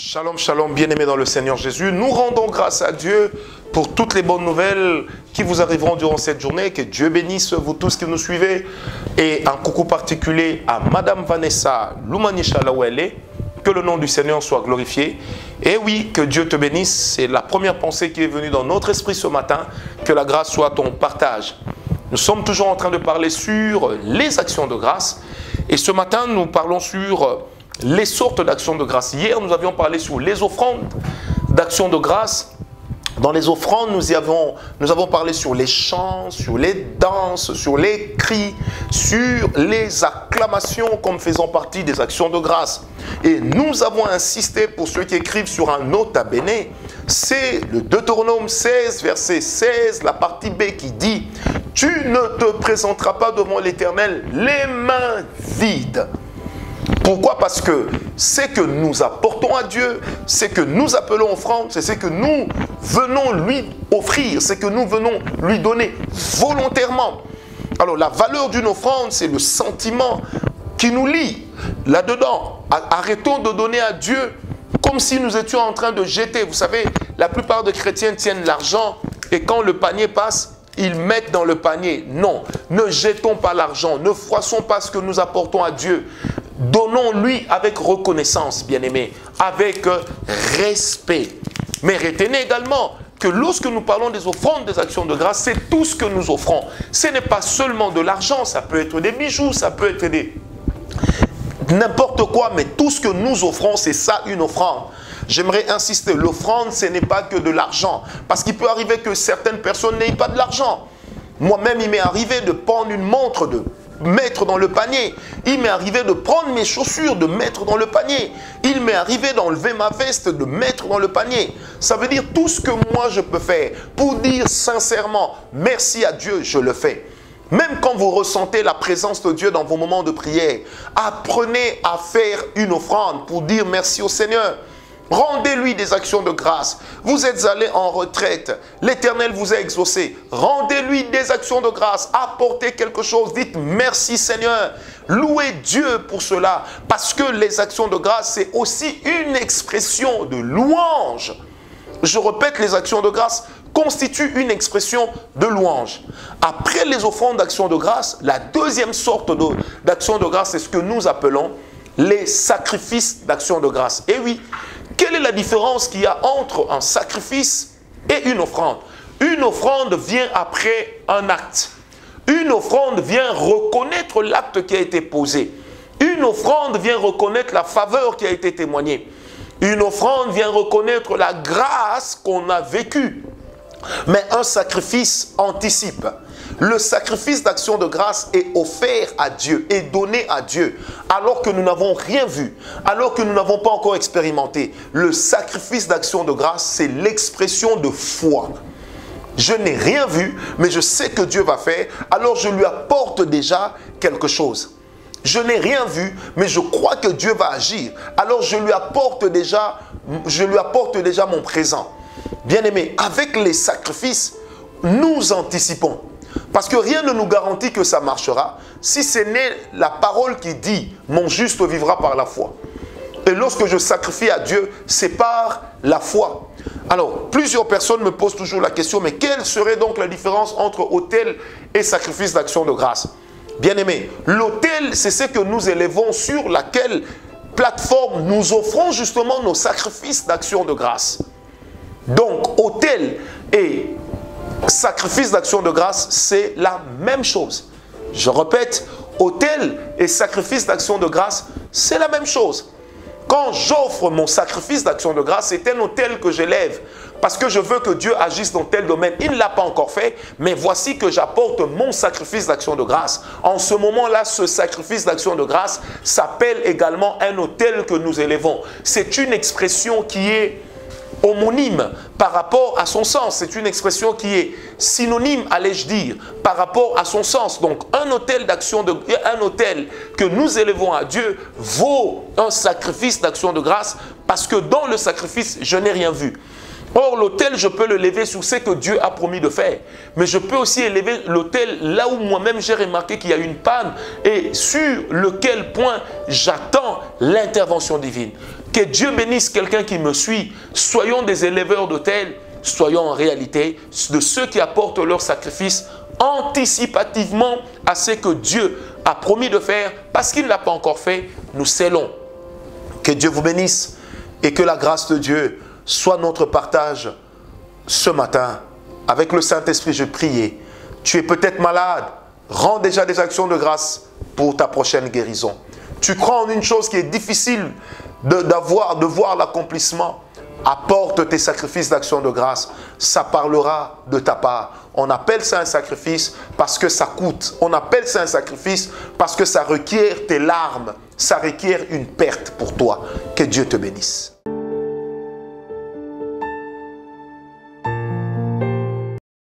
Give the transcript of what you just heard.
Shalom, shalom, bien-aimés dans le Seigneur Jésus. Nous rendons grâce à Dieu pour toutes les bonnes nouvelles qui vous arriveront durant cette journée. Que Dieu bénisse vous tous qui nous suivez. Et un coucou particulier à Madame Vanessa Loumanisha Lawele. Que le nom du Seigneur soit glorifié. Et oui, que Dieu te bénisse. C'est la première pensée qui est venue dans notre esprit ce matin. Que la grâce soit ton partage. Nous sommes toujours en train de parler sur les actions de grâce. Et ce matin, nous parlons sur les sortes d'actions de grâce. Hier, nous avions parlé sur les offrandes d'actions de grâce. Dans les offrandes, nous avons parlé sur les chants, sur les danses, sur les cris, sur les acclamations comme faisant partie des actions de grâce. Et nous avons insisté, pour ceux qui écrivent sur un nota bene, c'est le Deutéronome 16, verset 16, la partie B qui dit « Tu ne te présenteras pas devant l'Éternel les mains vides ». Pourquoi? Parce que ce que nous apportons à Dieu, ce que nous appelons offrande, c'est ce que nous venons lui offrir, ce que nous venons lui donner volontairement. Alors la valeur d'une offrande, c'est le sentiment qui nous lie là-dedans. Arrêtons de donner à Dieu comme si nous étions en train de jeter. Vous savez, la plupart des chrétiens tiennent l'argent et quand le panier passe, ils mettent dans le panier. Non, ne jetons pas l'argent, ne froissons pas ce que nous apportons à Dieu. Donnons-lui avec reconnaissance, bien-aimés, avec respect. Mais retenez également que lorsque nous parlons des offrandes, des actions de grâce, c'est tout ce que nous offrons. Ce n'est pas seulement de l'argent, ça peut être des bijoux, ça peut être n'importe quoi, mais tout ce que nous offrons, c'est ça une offrande. J'aimerais insister, l'offrande, ce n'est pas que de l'argent. Parce qu'il peut arriver que certaines personnes n'aient pas de l'argent. Moi-même, il m'est arrivé de prendre une montre, de mettre dans le panier. Il m'est arrivé de prendre mes chaussures, de mettre dans le panier. Il m'est arrivé d'enlever ma veste, de mettre dans le panier. Ça veut dire tout ce que moi je peux faire pour dire sincèrement merci à Dieu, je le fais. Même quand vous ressentez la présence de Dieu dans vos moments de prière, apprenez à faire une offrande pour dire merci au Seigneur. Rendez-lui des actions de grâce. Vous êtes allé en retraite. L'Éternel vous a exaucé. Rendez-lui des actions de grâce. Apportez quelque chose. Dites merci Seigneur. Louez Dieu pour cela. Parce que les actions de grâce, c'est aussi une expression de louange. Je répète, les actions de grâce constituent une expression de louange. Après les offrandes d'actions de grâce, la deuxième sorte d'actions de grâce, c'est ce que nous appelons les sacrifices d'actions de grâce. Et oui, quelle est la différence qu'il y a entre un sacrifice et une offrande? Une offrande vient après un acte. Une offrande vient reconnaître l'acte qui a été posé. Une offrande vient reconnaître la faveur qui a été témoignée. Une offrande vient reconnaître la grâce qu'on a vécue. Mais un sacrifice anticipe. Le sacrifice d'action de grâce est offert à Dieu, est donné à Dieu, alors que nous n'avons rien vu, alors que nous n'avons pas encore expérimenté. Le sacrifice d'action de grâce, c'est l'expression de foi. Je n'ai rien vu, mais je sais que Dieu va faire, alors je lui apporte déjà quelque chose. Je n'ai rien vu, mais je crois que Dieu va agir, alors je lui apporte déjà mon présent. Bien-aimés, avec les sacrifices, nous anticipons. Parce que rien ne nous garantit que ça marchera si ce n'est la parole qui dit « Mon juste vivra par la foi ». Et lorsque je sacrifie à Dieu, c'est par la foi. Alors, plusieurs personnes me posent toujours la question, mais quelle serait donc la différence entre autel et sacrifice d'action de grâce? Bien-aimés, l'autel, c'est ce que nous élevons sur laquelle plateforme nous offrons justement nos sacrifices d'action de grâce. Donc, autel et sacrifice d'action de grâce, c'est la même chose. Je répète, autel et sacrifice d'action de grâce, c'est la même chose. Quand j'offre mon sacrifice d'action de grâce, c'est un autel que j'élève parce que je veux que Dieu agisse dans tel domaine. Il ne l'a pas encore fait, mais voici que j'apporte mon sacrifice d'action de grâce. En ce moment-là, ce sacrifice d'action de grâce s'appelle également un autel que nous élevons. C'est une expression qui est homonyme par rapport à son sens. C'est une expression qui est synonyme, allais-je dire, par rapport à son sens. Donc, un autel que nous élevons à Dieu vaut un sacrifice d'action de grâce parce que dans le sacrifice, je n'ai rien vu. Or, l'autel, je peux le lever sur ce que Dieu a promis de faire. Mais je peux aussi élever l'autel là où moi-même j'ai remarqué qu'il y a une panne et sur lequel point j'attends l'intervention divine. Que Dieu bénisse quelqu'un qui me suit. Soyons des éleveurs d'autel. Soyons en réalité de ceux qui apportent leur sacrifice anticipativement à ce que Dieu a promis de faire parce qu'il ne l'a pas encore fait. Nous scellons. Que Dieu vous bénisse et que la grâce de Dieu soit notre partage ce matin. Avec le Saint-Esprit, je prie. Tu es peut-être malade. Rends déjà des actions de grâce pour ta prochaine guérison. Tu crois en une chose qui est difficile de voir l'accomplissement. Apporte tes sacrifices d'action de grâce. Ça parlera de ta part. On appelle ça un sacrifice parce que ça coûte. On appelle ça un sacrifice parce que ça requiert tes larmes. Ça requiert une perte pour toi. Que Dieu te bénisse.